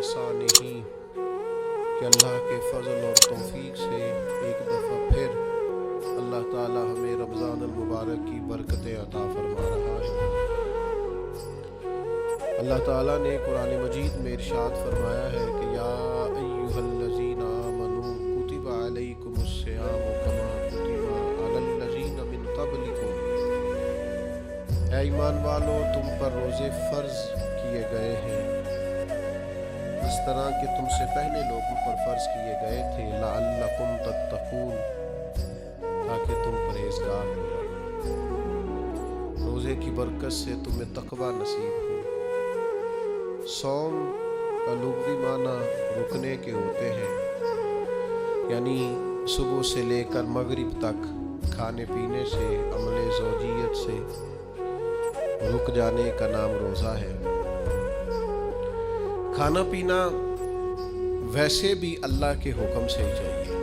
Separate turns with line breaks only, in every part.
इहसानिही कि अल्लाह के फजल और तौफीक से एक दफ़ा फिर अल्लाह ताला हमें रमज़ान अल मुबारक की बरकतें अता फरमा रहा है। अल्लाह ताला ने कुरान मजीद में इरशाद फरमाया है कि या अय्युहल्लज़ीना आमनू कुतिबा अलैकुमुस्सियामु कमा कुतिबा अलल्लज़ीना मिन क़ब्लिकुम, ऐ ईमान वालों तुम पर रोज़े फ़र्ज़ किए गए हैं इस तरह कि तुमसे पहले लोगों पर फ़र्ज़ किए गए थे, लअल्लकुम तत्तक़ून, ताकि तुम परहेज़गार हो जाओ। रोज़े की बरकत से तुम्हें तक़वा नसीब हो। सौम का लुग़वी माना रुकने के होते हैं, यानी सुबह से लेकर मगरिब तक खाने पीने से, अमले ज़ौजियत से रुक जाने का नाम रोज़ा है। खाना पीना वैसे भी अल्लाह के हुक्म से ही चाहिए।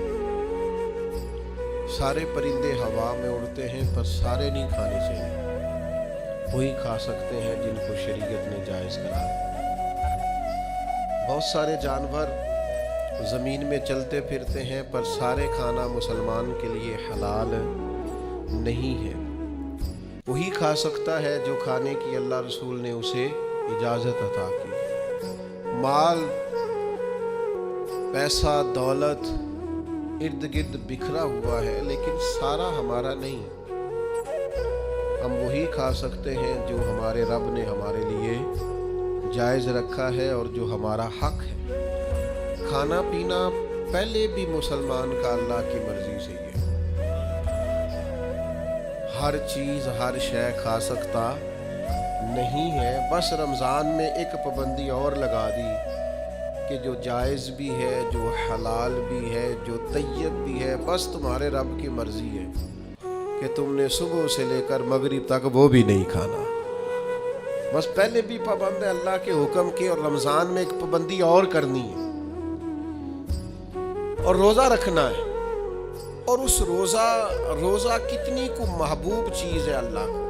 सारे परिंदे हवा में उड़ते हैं पर सारे नहीं खाने चाहिए, वही खा सकते हैं जिनको शरीयत ने जायज़ करा। बहुत सारे जानवर ज़मीन में चलते फिरते हैं पर सारे खाना मुसलमान के लिए हलाल नहीं है, वही खा सकता है जो खाने की अल्लाह रसूल ने उसे इजाज़त अता की। माल, पैसा, दौलत इर्द गिर्द बिखरा हुआ है लेकिन सारा हमारा नहीं। हम वही खा सकते हैं जो हमारे रब ने हमारे लिए जायज़ रखा है और जो हमारा हक है। खाना पीना पहले भी मुसलमान का अल्लाह की मर्जी से ही है। हर चीज़ हर शय खा सकता नहीं है, बस रमज़ान में एक पाबंदी और लगा दी कि जो जायज़ भी है, जो हलाल भी है, जो तय्यब भी है, बस तुम्हारे रब की मर्ज़ी है कि तुमने सुबह से लेकर मगरिब तक वो भी नहीं खाना। बस पहले भी पाबंद है अल्लाह के हुक्म की, और रमज़ान में एक पाबंदी और करनी है और रोज़ा रखना है। और उस रोज़ा कितनी को महबूब चीज़ है अल्लाह को,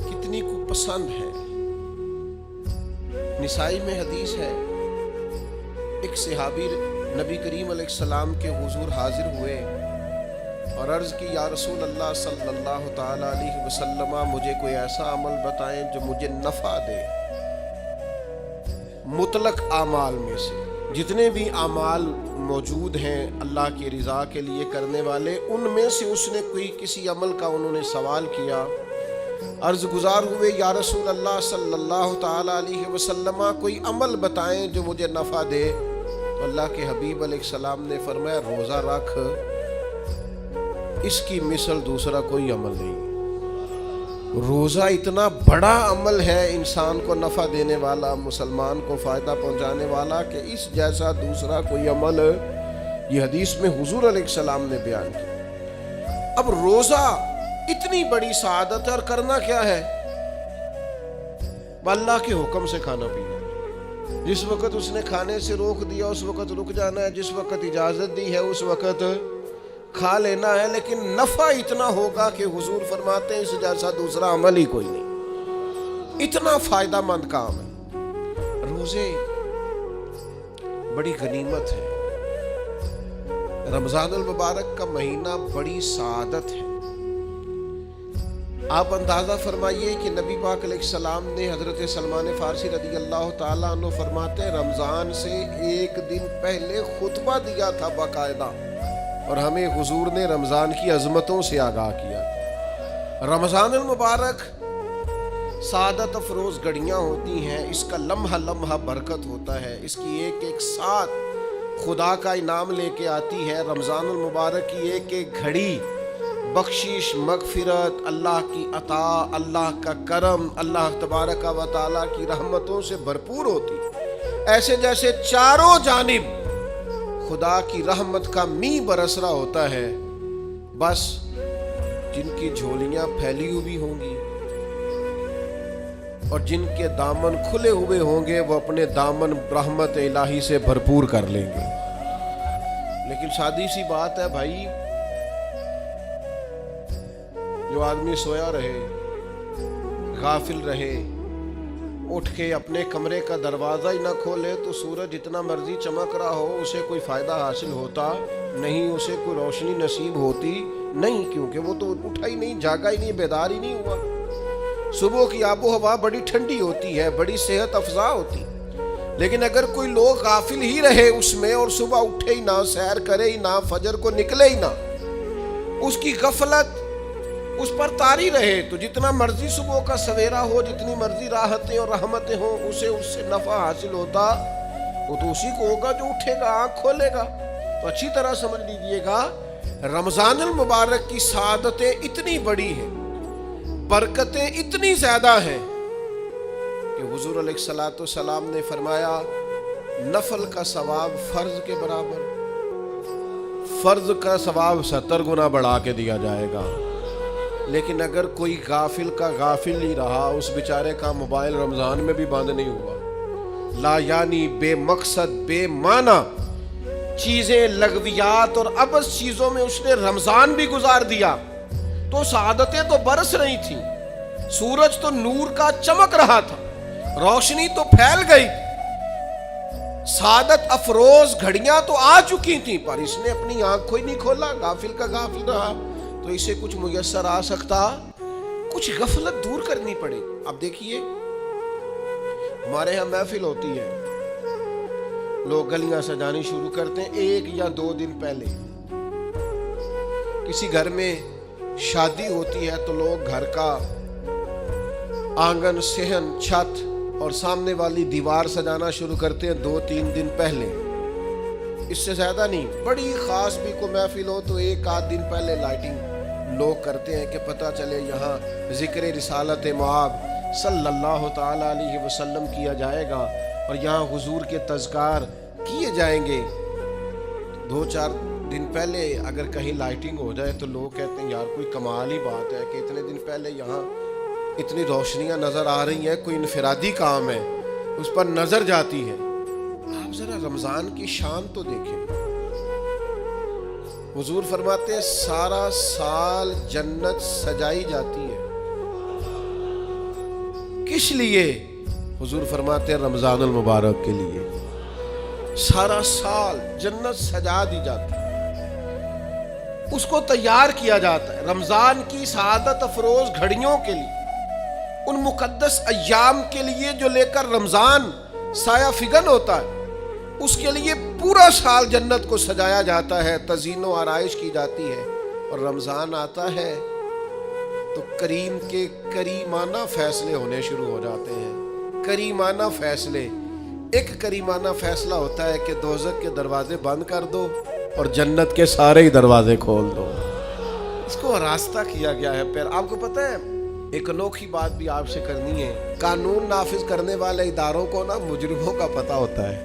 कितनी को पसंद है। निसाई में हदीस है, एक सहाबी नबी करीम अलैहिस्सलाम के हुजूर हाजिर हुए और अर्ज़ की, या रसूल अल्लाह सल्लल्लाहु ताला अलैहि वसल्लम, मुझे कोई ऐसा अमल बताएं जो मुझे नफ़ा दे। मुतलक आमाल में से जितने भी आमाल मौजूद हैं अल्लाह की रज़ा के लिए करने वाले, उनमें से उसने कोई किसी अमल का उन्होंने सवाल किया। अर्ज़ गुज़ार हुए, या रसूल अल्लाह सल्लल्लाहु ताला अलैहि वसल्लम, कोई अमल बताएं जो मुझे नफ़ा दे। तो अल्लाह के हबीब अलैहिस्सलाम ने फरमाया, रोज़ा रख, इसकी मिसल दूसरा कोई अमल नहीं। रोज़ा इतना बड़ा अमल है, इंसान को नफ़ा देने वाला, मुसलमान को फ़ायदा पहुँचाने वाला, कि इस जैसा दूसरा कोई अमल ये हदीस में हुजूर अलैहिस्सलाम ने बयान किया। अब रोज़ा इतनी बड़ी सआदत है और करना क्या है? अल्लाह के हुक्म से खाना पीना। जिस वक़्त उसने खाने से रोक दिया उस वक़्त रुक जाना है, जिस वक़्त इजाज़त दी है उस वक़्त खा लेना है, लेकिन नफ़ा इतना होगा कि हुजूर फरमाते हैं इस जैसा दूसरा अमल ही कोई नहीं। इतना फ़ायदा मंद काम है। रोज़े बड़ी गनीमत है। रमज़ान अल मुबारक का महीना बड़ी सआदत है। आप अंदाज़ा फरमाइए कि नबी पाक अलैहिस्सलाम ने हज़रत सलमान फ़ारसी रज़ी अल्लाह ताला अन्हु फरमाते, रमज़ान से एक दिन पहले खुतबा दिया था बाकायदा, और हमें हुजूर ने रमज़ान की अज़मतों से आगाह किया। रमज़ान अल मुबारक सादत अफरोज़ घड़ियाँ होती हैं, इसका लम्हा लम्हा बरकत होता है, इसकी एक एक साथ खुदा का इनाम लेके आती है। रमज़ान अल मुबारक की एक एक घड़ी बख्शिश, मगफिरत, अल्लाह की अता, अल्लाह का करम, अल्लाह तबारक व तआला की रहमतों से भरपूर होती। ऐसे जैसे चारों जानिब खुदा की रहमत का मी बरस रहा होता है। बस जिनकी झोलियां फैली हुई होंगी और जिनके दामन खुले हुए होंगे वो अपने दामन रहमत इलाही से भरपूर कर लेंगे। लेकिन सादी सी बात है भाई, जो आदमी सोया रहे, गाफिल रहे, उठ के अपने कमरे का दरवाज़ा ही ना खोले तो सूरज जितना मर्जी चमक रहा हो उसे कोई फ़ायदा हासिल होता नहीं, उसे कोई रोशनी नसीब होती नहीं, क्योंकि वो तो उठा ही नहीं, जागा ही नहीं, बेदार ही नहीं हुआ। सुबह की आबो हवा बड़ी ठंडी होती है, बड़ी सेहत अफजा होती, लेकिन अगर कोई लोग गाफिल ही रहे उसमें और सुबह उठे ही ना, सैर करे ही ना, फजर को निकले ही ना, उसकी गफलत उस पर तारी रहे, तो जितना मर्जी सुबह का सवेरा हो, जितनी मर्जी राहतें और रहमतें हो, उसे उससे नफा हासिल होता वो तो उसी को होगा जो उठेगा, आंख खोलेगा। तो अच्छी तरह समझ लीजिएगा, रमजानुल मुबारक की सादतें इतनी बड़ी हैं, बरकतें इतनी ज्यादा हैं कि हुजूर अलैहिस्सलातु सलाम ने फरमाया नफल का सवाब फर्ज के बराबर, फर्ज का सवाब 70 गुना बढ़ा के दिया जाएगा। लेकिन अगर कोई गाफिल का गाफिल ही रहा, उस बेचारे का मोबाइल रमजान में भी बंद नहीं हुआ, ला यानी बेमकसद बेमाना चीजें, लगवियात और अबस चीजों में उसने रमजान भी गुजार दिया, तो सादतें तो बरस रही थी, सूरज तो नूर का चमक रहा था, रोशनी तो फैल गई, सादत अफरोज घड़ियां तो आ चुकी थी, पर इसने अपनी आंख को ही नहीं खोला, गाफिल का गाफिल रहा। तो इसे कुछ मुयस्सर आ सकता, कुछ गफलत दूर करनी पड़ेगी। अब देखिए, हमारे यहाँ महफिल होती है, लोग गलियां सजानी शुरू करते हैं 1 या 2 दिन पहले। किसी घर में शादी होती है तो लोग घर का आंगन, सेहन, छत और सामने वाली दीवार सजाना शुरू करते हैं 2-3 दिन पहले, इससे ज्यादा नहीं। बड़ी खास भी को महफिल हो तो 1-8 दिन पहले लाइटिंग लोग करते हैं कि पता चले यहाँ जिक्र रिसालत मुआब सल्लल्लाहु ताला अलैहि वसल्लम किया जाएगा और यहाँ हुजूर के तज़कार किए जाएंगे। 2-4 दिन पहले अगर कहीं लाइटिंग हो जाए तो लोग कहते हैं यार कोई कमाल ही बात है कि इतने दिन पहले यहाँ इतनी रोशनियाँ नज़र आ रही हैं, कोई इनफरादी काम है, उस पर नज़र जाती है। आप ज़रा रमज़ान की शान तो देखें। हुजूर फरमाते सारा साल जन्नत सजाई जाती है, किस लिए? हुजूर फरमाते रमजानुल मुबारक के लिए सारा साल जन्नत सजा दी जाती है, उसको तैयार किया जाता है रमजान की सादत अफरोज घड़ियों के लिए, उन मुकद्दस अय्याम के लिए जो लेकर रमजान साया फिगन होता है, उसके लिए पूरा साल जन्नत को सजाया जाता है, तज़ीनो आराइश की जाती है। और रमज़ान आता है तो करीम के करीमाना फैसले होने शुरू हो जाते हैं। करीमाना फैसले, एक करीमाना फैसला होता है कि दोज़ख के दरवाजे बंद कर दो और जन्नत के सारे ही दरवाजे खोल दो। इसको रास्ता किया गया है। फिर आपको पता है एक अनोखी बात भी आपसे करनी है, कानून नाफिज करने वाले इदारों को ना मुजरिमों का पता होता है,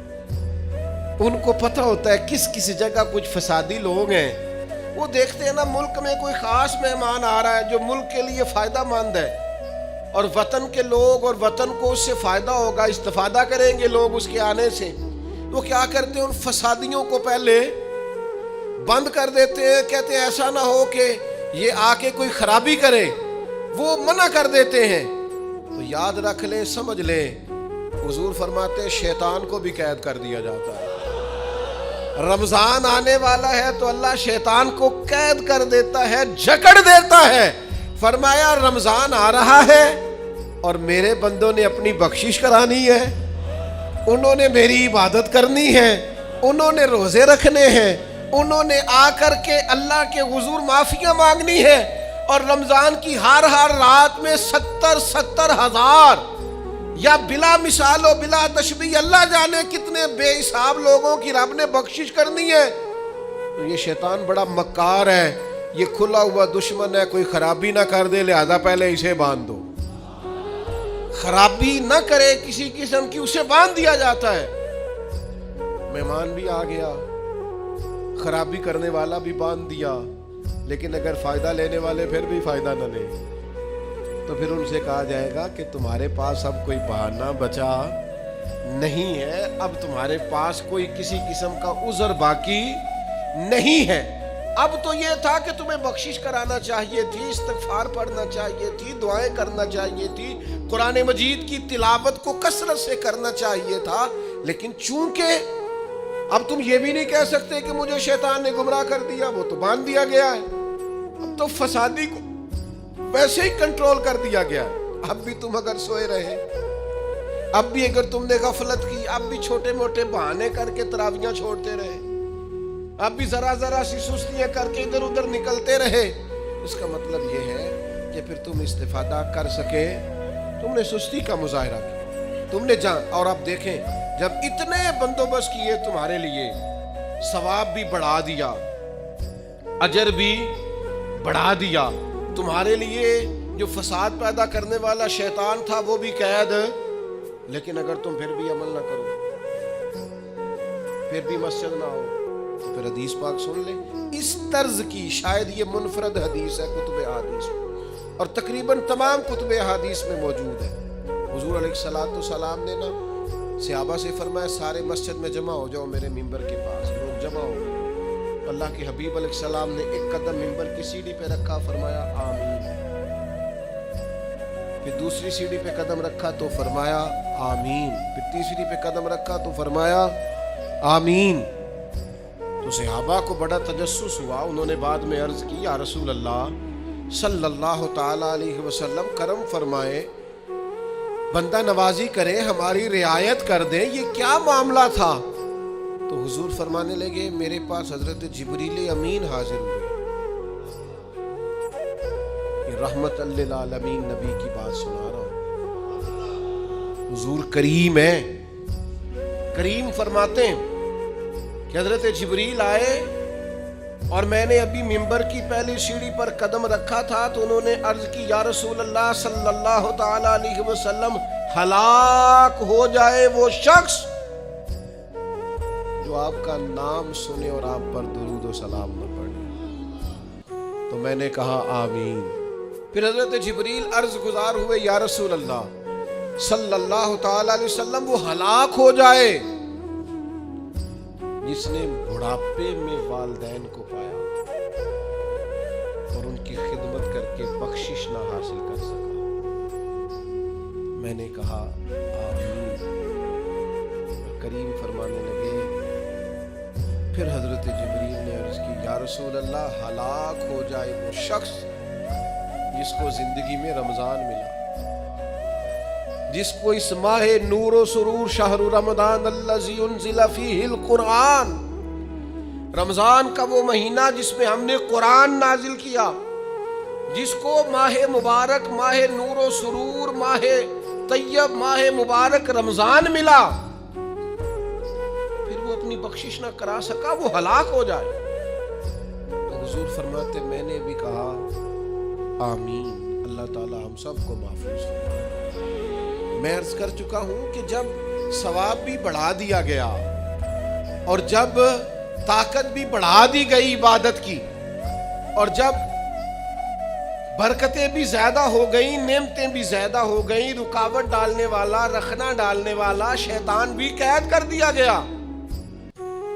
उनको पता होता है किस किस जगह कुछ फसादी लोग हैं। वो देखते हैं ना मुल्क में कोई खास मेहमान आ रहा है जो मुल्क के लिए फ़ायदा मंद है और वतन के लोग और वतन को उससे फ़ायदा होगा, इस्तिफादा करेंगे लोग उसके आने से, तो क्या करते हैं उन फसादियों को पहले बंद कर देते हैं। कहते हैं ऐसा ना हो कि ये आके कोई खराबी करे, वो मना कर देते हैं। तो याद रख ले, समझ ले, हुजूर फरमाते शैतान को भी कैद कर दिया जाता है। रमजान आने वाला है तो अल्लाह शैतान को कैद कर देता है, जकड़ देता है। फरमाया रमजान आ रहा है और मेरे बंदों ने अपनी बख्शिश करानी है, उन्होंने मेरी इबादत करनी है, उन्होंने रोजे रखने हैं, उन्होंने आकर के अल्लाह के हुजूर माफिया मांगनी है। और रमजान की हर रात में 70 हज़ार या बिला मिसाल और बिला तशबीह अल्लाह जाने कितने बेहिसाब लोगों की रब ने बख्शिश करनी है। तो ये शैतान बड़ा मक्कार है, ये खुला हुआ दुश्मन है, कोई खराबी ना कर दे लिहाजा पहले इसे बांध दो। खराबी ना करे किसी किस्म की, उसे बांध दिया जाता है। मेहमान भी आ गया, खराबी करने वाला भी बांध दिया, लेकिन अगर फायदा लेने वाले फिर भी फायदा न ले तो फिर उनसे कहा जाएगा कि तुम्हारे पास अब कोई बहाना बचा नहीं है, अब तुम्हारे पास कोई किसी किस्म का उज़र बाकी नहीं है, اب تو یہ تھا کہ تمہیں بخشش کرانا چاہیے تھی، استغفار پڑھنا چاہیے تھی، دعائیں کرنا چاہیے تھی، قرآن مجید کی تلاوت کو کثرت سے کرنا چاہیے تھا، لیکن چونکہ اب تم یہ بھی نہیں کہہ سکتے کہ مجھے شیطان نے گمراہ کر دیا، وہ تو باندھ دیا گیا ہے، اب تو فسادی کو ویسے ہی کنٹرول کر دیا گیا ہے۔ اب بھی تم اگر سوئے رہے، اب بھی اگر تم نے غفلت کی، اب بھی چھوٹے موٹے بہانے کر کے تراویحاں چھوڑتے رہے، اب بھی ذرا ذرا سی سستیاں کر کے ادھر ادھر نکلتے رہے، اس کا مطلب یہ ہے کہ پھر تم استفادہ کر سکے، تم نے سستی کا مظاہرہ کیا، تم نے جان۔ اور اب دیکھیں، جب اتنے بندوبست کیے تمہارے لیے، ثواب بھی بڑھا دیا، اجر بھی بڑھا دیا، تمہارے لیے جو فساد پیدا کرنے والا شیطان تھا وہ بھی قید، لیکن اگر تم پھر بھی عمل نہ کرو، پھر بھی مسجد نہ ہو، تو پھر حدیث پاک سن لیں۔ اس طرز کی شاید یہ منفرد حدیث ہے کتب احادیث میں، اور تقریباً تمام کتب احادیث میں موجود ہے۔ حضور علیہ الصلوۃ والسلام نے نا صحابہ سے فرمایا سارے مسجد میں جمع ہو جاؤ میرے ممبر کے پاس، لوگ جمع ہو گئے۔ اللہ کے حبیب علیہ السلام نے ایک قدم ممبر کی سیڑھی پہ رکھا، فرمایا آمین، پھر دوسری سیڑھی پہ قدم رکھا تو فرمایا آمین، پھر تیسری پہ قدم رکھا تو فرمایا آمین۔ تو صحابہ کو بڑا تجسس ہوا، انہوں نے بعد میں عرض کی یا رسول اللہ صلی اللہ تعالی علیہ وسلم کرم فرمائے، بندہ نوازی کرے، ہماری رعایت کر دیں، یہ کیا معاملہ تھا؟ تو حضور فرمانے لگے میرے پاس حضرت جبریل امین حاضر ہوئے، یہ رحمت للعالمین نبی کی بات سنا رہا ہوں، حضور کریم ہے، کریم فرماتے ہیں کہ حضرت جبریل آئے اور میں نے ابھی ممبر کی پہلی سیڑھی پر قدم رکھا تھا تو انہوں نے عرض کی یا رسول اللہ صلی اللہ تعالی علیہ وسلم ہلاک ہو جائے وہ شخص جو آپ کا نام سنے اور آپ پر درود و سلام نہ پڑھے۔ تو میں نے کہا آمین۔ پھر حضرت جبریل عرض گزار ہوئے یا رسول اللہ صلی اللہ تعالی علیہ وسلم وہ ہلاک ہو جائے جس نے بڑھاپے میں والدین کو پایا اور ان کی خدمت کر کے بخشش نہ حاصل کر سکا۔ میں نے کہا آمین۔ کریم فرمانے لگے، پھر حضرت جبریل نے عرض کی یا رسول اللہ ہلاک ہو جائے وہ شخص جس کو زندگی میں رمضان ملا، جس کو اس ماہ نور و سرور شہر رمضان الذی انزل فیہ القرآن، رمضان کا وہ مہینہ جس میں ہم نے قرآن نازل کیا، جس کو ماہ مبارک، ماہ نور و سرور، ماہ طیب، ماہ مبارک رمضان ملا، پھر وہ اپنی بخشش نہ کرا سکا، وہ ہلاک ہو جائے۔ تو حضور فرماتے میں نے بھی کہا آمین، اللہ تعالی ہم سب کو محفوظ فرمائے۔ میں عرض کر چکا ہوں کہ جب ثواب بھی بڑھا دیا گیا اور جب طاقت بھی بڑھا دی گئی عبادت کی، اور جب برکتیں بھی زیادہ ہو گئیں، نعمتیں بھی زیادہ ہو گئیں، رکاوٹ ڈالنے والا، رخنا ڈالنے والا شیطان بھی قید کر دیا گیا،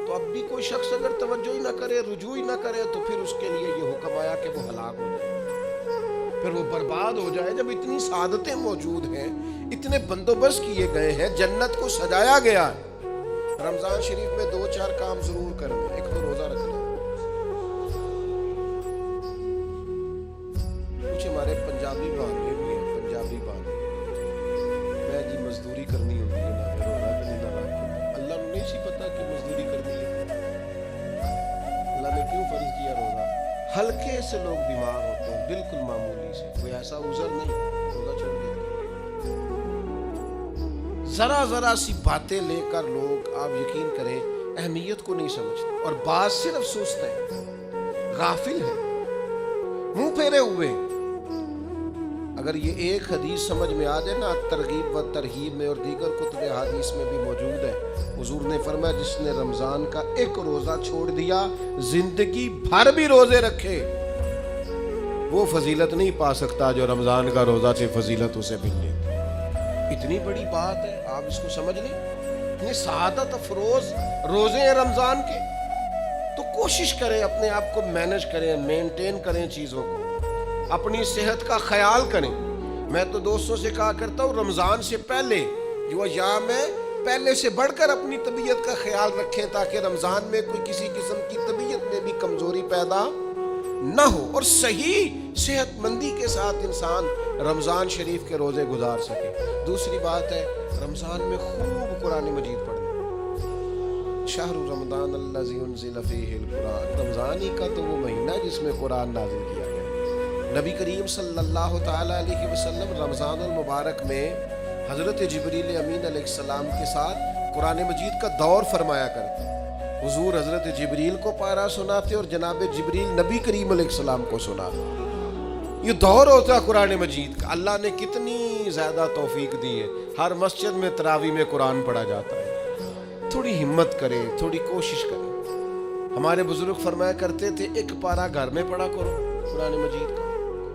تو اب بھی کوئی شخص اگر توجہ ہی نہ کرے، رجوع ہی نہ کرے، تو پھر اس کے لیے یہ حکم آیا کہ وہ ہلاک ہو جائے، پھر وہ برباد ہو جائے۔ جب اتنی سعادتیں موجود ہیں، اتنے بندوبست کیے گئے ہیں، جنت کو سجایا گیا ہے، رمضان شریف میں 2-4 کام ضرور کرنے، ایک تو روزہ رکھنا۔ کچھ ہمارے پنجابی بہانے بھی ہیں، پنجابی بہانے، میں جی مزدوری کرنی ہوتی ہے نا، پھر روزہ بھی نہیں رکھتا۔ اللہ نے نہیں سی پتا کہ مزدوری کرنی ہے، اللہ نے کیوں فرض کیا روزہ؟ ہلکے سے لوگ بیمار ہوتے ہیں، بالکل معمولی سے، کوئی ایسا عذر نہیں، روزہ چھوڑ دیتے۔ ذرا ذرا سی باتیں لے کر لوگ، آپ یقین کریں، اہمیت کو نہیں سمجھتے، اور بعض صرف سست ہیں، غافل ہیں، منہ پھیرے ہوئے۔ اگر یہ ایک حدیث سمجھ میں آ جائے نا، ترغیب و ترہیب میں اور دیگر کتب حدیث میں بھی موجود ہے، حضور نے فرمایا جس نے رمضان کا ایک روزہ چھوڑ دیا، زندگی بھر بھی روزے رکھے، وہ فضیلت نہیں پا سکتا جو رمضان کا روزہ سے فضیلت اسے ملے۔ اتنی بڑی بات ہے، آپ اس کو سمجھ لیں، اتنے سعادت افروز روزے رمضان کے، تو کوشش کریں اپنے آپ کو مینج کریں, مینٹین کریں چیزوں کو, اپنی صحت کا خیال کریں. میں تو دوستوں سے کہا کرتا ہوں رمضان سے پہلے جو ایام ہے پہلے سے بڑھ کر اپنی طبیعت کا خیال رکھیں تاکہ رمضان میں کوئی کسی قسم کی طبیعت میں بھی کمزوری پیدا نہ ہو اور صحیح صحت مندی کے ساتھ انسان رمضان شریف کے روزے گزار سکے. دوسری بات ہے رمضان میں خوب قرآن مجید پڑھنا. شہر رمضان الذی انزل فیہ القرآن, رمضان ہی کا تو وہ مہینہ جس میں قرآن نازل کیا گیا. نبی کریم صلی اللہ تعالی علیہ وسلم رمضان المبارک میں حضرت جبریل امین علیہ السلام کے ساتھ قرآن مجید کا دور فرمایا کرتے. حضور حضرت جبریل کو پارا سناتے اور جناب جبریل نبی کریم علیہ السلام کو سناتے. یہ دور ہوتا ہے قرآن مجید کا. اللہ نے کتنی زیادہ توفیق دی ہے, ہر مسجد میں تراویح میں قرآن پڑھا جاتا ہے. تھوڑی ہمت کرے, تھوڑی کوشش کرے. ہمارے بزرگ فرمایا کرتے تھے ایک پارا گھر میں پڑھا کرو قرآن مجید کا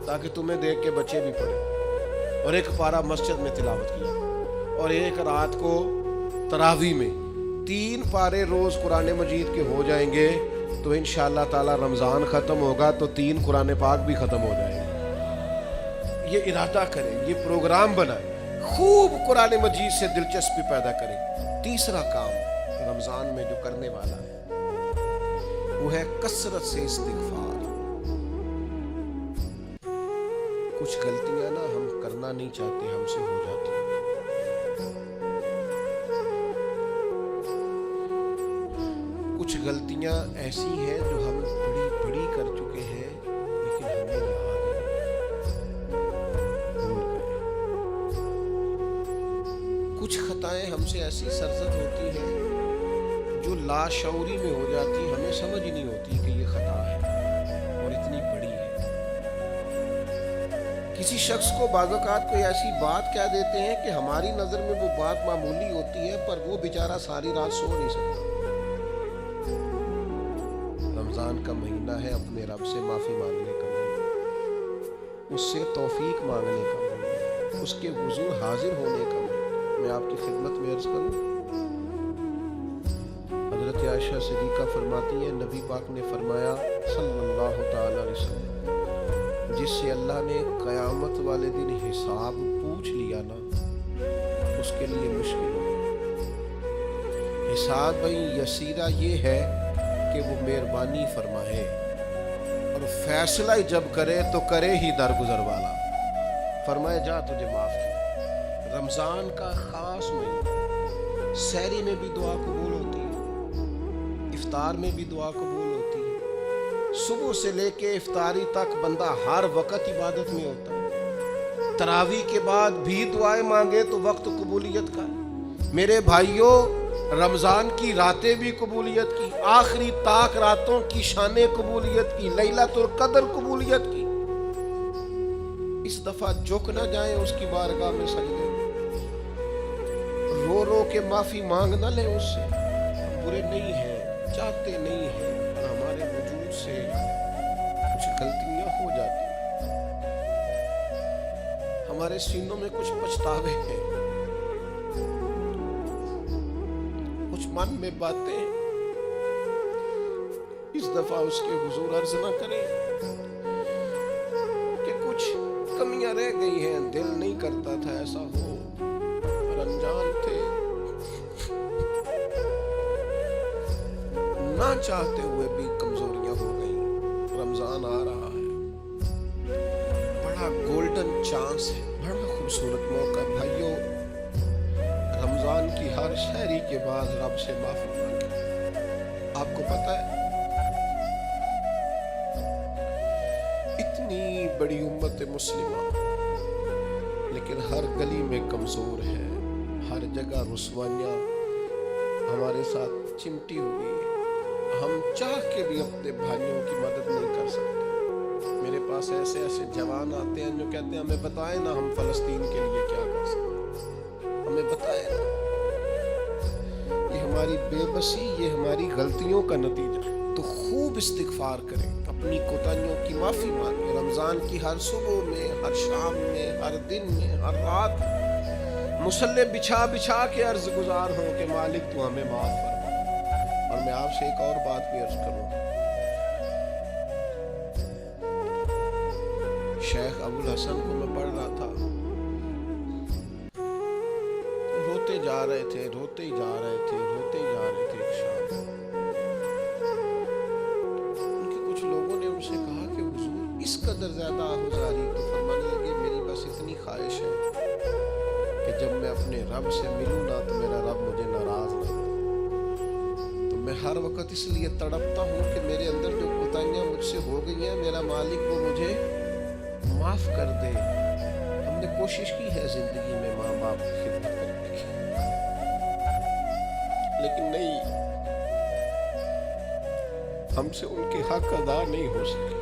تاکہ تمہیں دیکھ کے بچے بھی پڑھیں, اور ایک پارا مسجد میں تلاوت کیا, اور ایک رات کو تراویح میں 3 پارے روز قرآن مجید کے ہو جائیں گے تو انشاءاللہ تعالی رمضان ختم ہوگا تو 3 قرآن پاک بھی ختم ہو جائیں گے. یہ ارادہ کریں, یہ پروگرام بنائیں, خوب قرآن مجید سے دلچسپی پیدا کریں. تیسرا کام رمضان میں جو کرنے والا ہے وہ ہے کثرت سے استغفار. کچھ غلطیاں نا ہم کرنا نہیں چاہتے, ہم سے ہو جاتی ہیں. کچھ غلطیاں ایسی ہیں جو ہم بڑی کر چکے ہیں لیکن ہمیں یاد نہیں, بھول گئے. کچھ خطائیں ہم سے ایسی سرزد ہوتی ہیں جو لاشعوری میں ہو جاتی, ہمیں سمجھ نہیں ہوتی کہ یہ خطا ہے اور اتنی بڑی ہے. کسی شخص کو بعض اوقات کوئی ایسی بات کہہ دیتے ہیں کہ ہماری نظر میں وہ بات معمولی ہوتی ہے پر وہ بیچارہ ساری رات سو نہیں سکتا. رمضان کا مہینہ ہے اپنے رب سے معافی مانگنے کا مہینہ, اس سے توفیق مانگنے کا مہینہ, اس کے حضور حاضر ہونے کا مہینہ. میں آپ کی خدمت میں عرض کروں, حضرت عائشہ صدیقہ فرماتی ہیں نبی پاک نے فرمایا صلی اللہ تعالی علیہ وسلم جس سے اللہ نے قیامت والے دن حساب پوچھ لیا نا اس کے لیے مشکل ہو. حساب یسیرہ یہ ہے کہ وہ مہربانی فرمائے اور فیصلہ جب کرے تو کرے ہی درگزر والا. فرمائے جا تجھے معاف کیا. رمضان کا خاص مہینہ, سحری میں بھی دعا قبول ہوتی ہے, افطار میں بھی دعا قبول ہوتی ہے, صبح سے لے کے افطاری تک بندہ ہر وقت عبادت میں ہوتا ہے. تراویح کے بعد بھی دعائیں مانگے تو وقت قبولیت کا ہے. میرے بھائیوں رمضان کی راتیں بھی قبولیت کی, آخری طاق راتوں کی شان قبولیت کی, لیلۃ القدر قبولیت کی. اس دفعہ جھک نہ جائیں اس کی بارگاہ میں سجدے, رو رو کے معافی مانگ نہ لیں اس سے. ہم برے نہیں ہیں, چاہتے نہیں ہیں, پر ہمارے وجود سے کچھ غلطیاں ہو جاتی ہیں, ہمارے سینوں میں کچھ پچھتاوے ہیں, کچھ من میں باتیں. اس دفعہ اس کے حضور عرض نہ کریں کہ کچھ کمیاں رہ گئی ہیں, دل نہیں کرتا تھا ایسا ہو پر انجان تھے, نہ چاہتے ہوئے بھی کمزوریاں ہو گئی. رمضان آ رہا ہے, بڑا گولڈن چانس ہے, بڑا خوبصورت موقع. بھائیوں رمضان کی ہر شہری کے بعد رب سے معافی مانگے. آپ کو پتہ ہے اتنی بڑی امت مسلمہ لیکن ہر گلی میں کمزور ہے, ہر جگہ رسوائیاں ہمارے ساتھ چمٹی ہوئی ہے. ہم چاہ کے بھی اپنے بھائیوں کی مدد نہیں کر سکتے. میرے پاس ایسے جوان آتے ہیں جو کہتے ہیں ہمیں بتائیں نا ہم فلسطین کے لیے کیا کر سکتے, ہمیں بتائیں نا. یہ ہماری بے بسی, یہ ہماری غلطیوں کا نتیجہ ہے. تو خوب استغفار کریں, اپنی کوتاہیوں کی معافی مانگیں. رمضان کی ہر صبح میں, ہر شام میں, ہر دن میں, ہر رات مصلی بچھا کے عرض گزار ہوں کہ مالک تو ہمیں معاف فرما. اور میں آپ سے ایک اور بات بھی عرض کروں, अबुल हसन को मैं पढ़ रहा था, रोते जा रहे थे, रोते ही जा रहे थे, रोते ही जा रहे थे। एक शाम उनके कुछ लोगों ने उनसे कहा कि हुजूर इस कदर ज्यादा आहुजारी, तो फरमाने लगे मेरी बस इतनी ख्वाहिश है कि जब मैं अपने रब से मिलूं ना तो मेरा रब मुझे नाराज ना हो। तो मैं हर वक्त इसलिए तड़पता हूँ कि मेरे अंदर जो कोताहियां मुझसे हो गई हैं, मेरा मालिक वो मुझे माफ कर दे। हमने कोशिश की है जिंदगी में माँ बाप की खिदमत करने की, लेकिन नहीं, हमसे उनके हक अदा नहीं हो सके।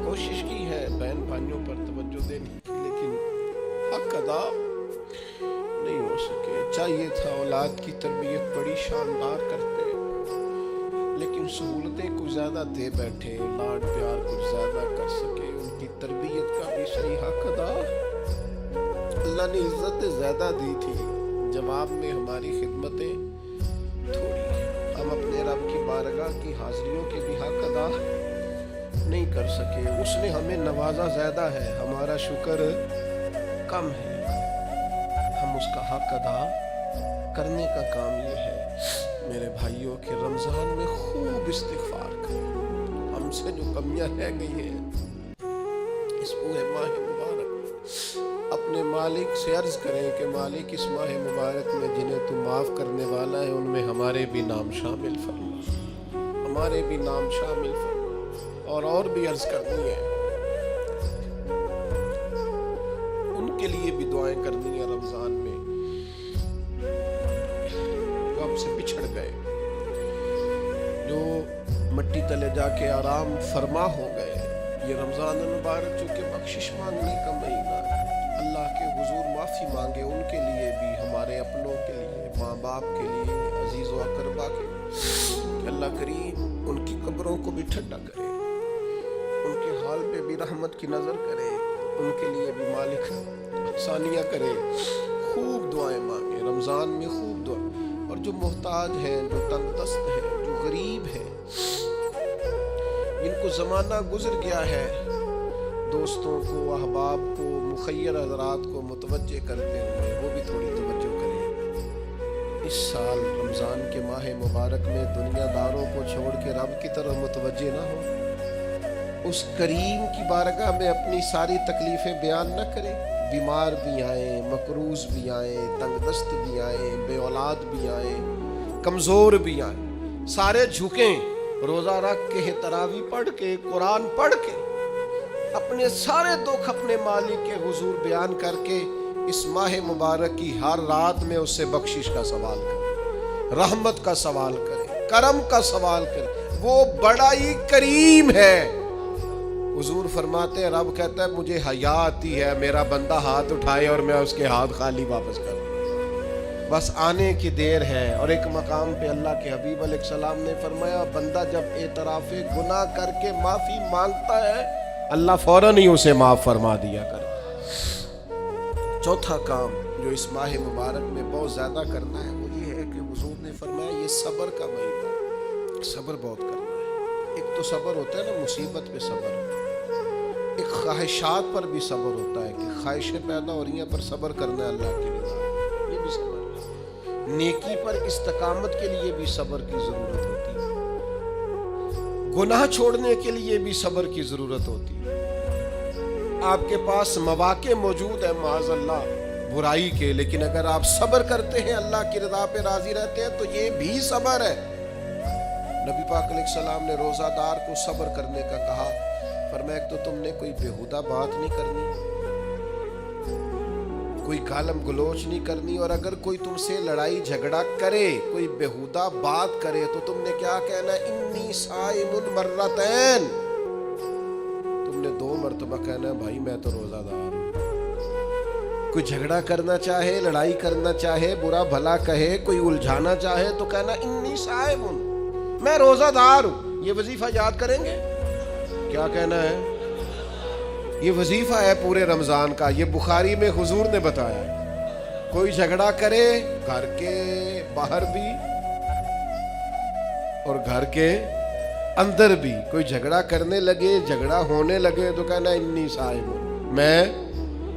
कोशिश की है बहन भाइयों पर तवज्जो देने की, लेकिन हक अदा नहीं हो सके। चाहिए था औलाद की तरबियत बड़ी शानदार करते, लेकिन सहूलतें कुछ ज्यादा दे बैठे, लाड प्यार कुछ ज्यादा कर सके, उनकी तरबियत का भी सही हक अदा। अल्लाह ने इज्जत ज्यादा दी थी, जवाब में हमारी खिदमतें थोड़ी। हम अपने रब की बारगाह की हाजिरियों के भी हक अदा नहीं कर सके। उसने हमें नवाजा ज्यादा है, हमारा शुक्र कम है। हम उसका हक अदा करने का काम ये है मेरे भाइयों के रमजान में खूब इस्तिग़फ़ार करें। हमसे जो कमियां रह गई हैं इस पूरे माह मुबारक में अपने मालिक से अर्ज करें कि मालिक इस माह मुबारक में जिन्हें तू माफ़ करने वाला है उनमें हमारे भी नाम शामिल फरमा, हमारे भी नाम शामिल फरमा। और भी अर्ज करनी है, उनके लिए भी दुआएं करनी है रमजान में जो हमसे बिछड़ गए, जो मट्टी तले जाके आराम फरमा हो गए। ये रमजान मुबारक चूँकि बख्शिश मांगने का महीना, अल्लाह के हुजूर माफ़ी मांगे उनके लिए भी, हमारे अपनों के लिए, माँ बाप के लिए, अजीज़ व अकरबा के, कि अल्लाह करीम उनकी कब्रों को भी ठंडा करे, उनके हाल पे भी रहमत की नज़र करे, उनके लिए भी मालिक आसानियाँ करे। खूब दुआएं मांगे रमज़ान में, खूब दुआ। और जो मोहताज हैं, जो तंगदस्त हैं, जो गरीब हैं, जिनको ज़माना गुजर गया है, दोस्तों को, अहबाब को, मुखय्यर हज़रात को मुतवज्जे करते हुए, वो भी थोड़ी तवज्जो करें। इस साल रमज़ान के माह मुबारक में दुनियादारों को छोड़ के रब की तरफ मुतवज्जे ना हो, उस करीम की बारगाह में अपनी सारी तकलीफ़ें बयान न करें। बीमार भी आए, मकरूज़ भी आए, तंगदस्त भी आए, बेऔलाद भी आए, कमज़ोर भी आए, सारे झुकें, रोज़ा रख के, तरावी पढ़ के, कुरान पढ़ के, अपने सारे दुख अपने मालिक के हुजूर बयान करके इस माह मुबारक की हर रात में उससे बख्शिश का सवाल करें, रहमत का सवाल करें, करम का सवाल करें। वो बड़ा ही करीम है। हुजूर फरमाते हैं, रब कहता है मुझे हया आती है मेरा बंदा हाथ उठाए और मैं उसके हाथ खाली वापस कर दूं, बस आने की देर है। और एक मकाम पे अल्लाह के हबीब अलैहिस्सलाम ने फरमाया, बंदा जब एतराफ़े गुनाह करके माफ़ी मांगता है अल्लाह फौरन ही उसे माफ़ फरमा दिया कर। चौथा काम जो इस माह मुबारक में बहुत ज़्यादा करना है वो ये है कि हुजूर ने फरमाया ये सब्र का महीना, सब्र बहुत करना है। एक तो सब्र होता है ना मुसीबत पे सब्र, एक ख्वाहिशात पर भी सब्र होता है कि ख्वाहिशें पैदा हो रही हैं पर सब्र करना है अल्लाह की रज़ा, ये भी सब्र है। नेकी पर इस्तकामत के लिए भी सब्र की ज़रूरत होती है, गुनाह छोड़ने के लिए भी सब्र की ज़रूरत होती है। आपके पास मौके मौजूद है माज़अल्लाह बुराई के, लेकिन अगर आप सब्र करते हैं, अल्लाह की रज़ा पे राज़ी रहते हैं, तो ये भी सब्र है। नबी पाक अलैहिस्सलाम ने रोज़ादार को सब्र करने का कहा, फरमाया एक तो तुमने कोई बेहुदा बात नहीं करनी, कोई गालम गलोच नहीं करनी, और अगर कोई तुमसे लड़ाई झगड़ा करे, कोई बेहुदा बात करे, तो तुमने क्या कहना, इन्नी साइमुन मर्रतैन, तुमने 2 मरतबा कहना है भाई मैं तो रोज़ादार हूं। कोई झगड़ा करना चाहे, लड़ाई करना चाहे, बुरा भला कहे, कोई उलझाना चाहे, तो कहना इन्नी साइमुन, मैं रोज़ादार हूं। ये वजीफा याद करेंगे, क्या कहना है, ये वजीफा है पूरे रमजान का। ये बुखारी में हुजूर ने बताया है। कोई झगड़ा करे घर के बाहर भी और घर के अंदर भी, कोई झगड़ा करने लगे, झगड़ा होने लगे, तो कहना इन्नी साइम, میں,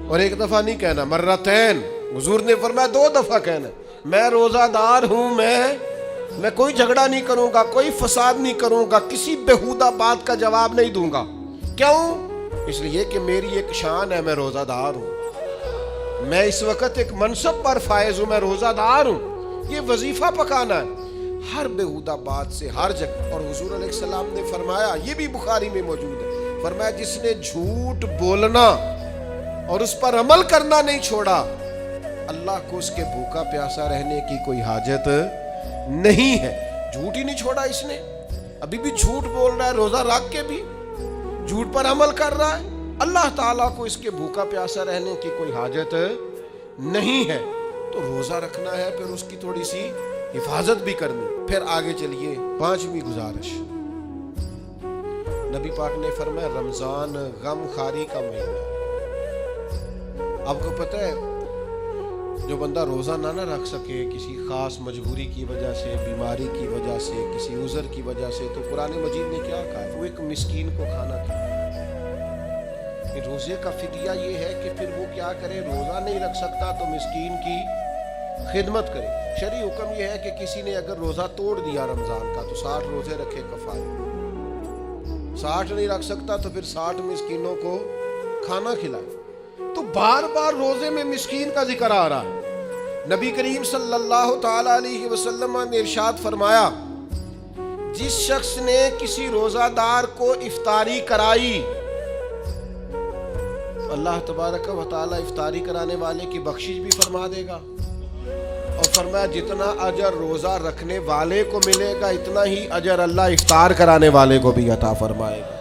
اور ایک دفعہ نہیں کہنا, مرتین, حضور نے فرمایا 2 دفعہ کہنا, میں روزہ دار ہوں, میں کوئی جھگڑا نہیں کروں گا, کوئی فساد نہیں کروں گا, کسی بےہودہ بات کا جواب نہیں دوں گا. کیوں؟ اس لیے کہ میری ایک شان ہے, میں روزہ دار ہوں, میں اس وقت ایک منصب پر فائز ہوں, میں روزہ دار ہوں. یہ وظیفہ پکانا ہے ہر بےہودہ بات سے, ہر جگہ. اور حضور علیہ السلام نے فرمایا, یہ بھی بخاری میں موجود ہے, فرمایا جس نے جھوٹ بولنا اور اس پر عمل کرنا نہیں چھوڑا, اللہ کو اس کے بھوکا پیاسا رہنے کی کوئی حاجت نہیں ہے. جھوٹ ہی نہیں چھوڑا اس نے, ابھی بھی جھوٹ بول رہا ہے, روزہ رکھ کے بھی جھوٹ پر عمل کر رہا ہے, اللہ تعالیٰ کو اس کے بھوکا پیاسا رہنے کی کوئی حاجت نہیں ہے. تو روزہ رکھنا ہے, پھر اس کی تھوڑی سی حفاظت بھی کرنی. پھر آگے چلیے, 5ویں گزارش. نبی پاک نے فرمایا رمضان غم خاری کا مہینہ. آپ کو پتہ ہے جو بندہ روزہ نہ رکھ سکے کسی خاص مجبوری کی وجہ سے, بیماری کی وجہ سے, کسی عذر کی وجہ سے, تو قرآن مجید نے کیا کہا, وہ ایک مسکین کو کھانا کھلائے. روزے کا فدیہ یہ ہے کہ پھر وہ کیا کرے, روزہ نہیں رکھ سکتا تو مسکین کی خدمت کرے. شرعی حکم یہ ہے کہ کسی نے اگر روزہ توڑ دیا رمضان کا تو 60 روزے رکھے کفارے. 60 نہیں رکھ سکتا تو پھر 60 مسکینوں کو کھانا کھلائے. تو بار بار روزے میں مسکین کا ذکر آ رہا ہے. نبی کریم صلی اللہ تعالی علیہ وسلم نے ارشاد فرمایا, جس شخص نے کسی روزہ دار کو افطاری کرائی, اللہ تبارک و تعالی افطاری کرانے والے کی بخشش بھی فرما دے گا, اور فرمایا جتنا اجر روزہ رکھنے والے کو ملے گا اتنا ہی اجر اللہ افطار کرانے والے کو بھی عطا فرمائے گا.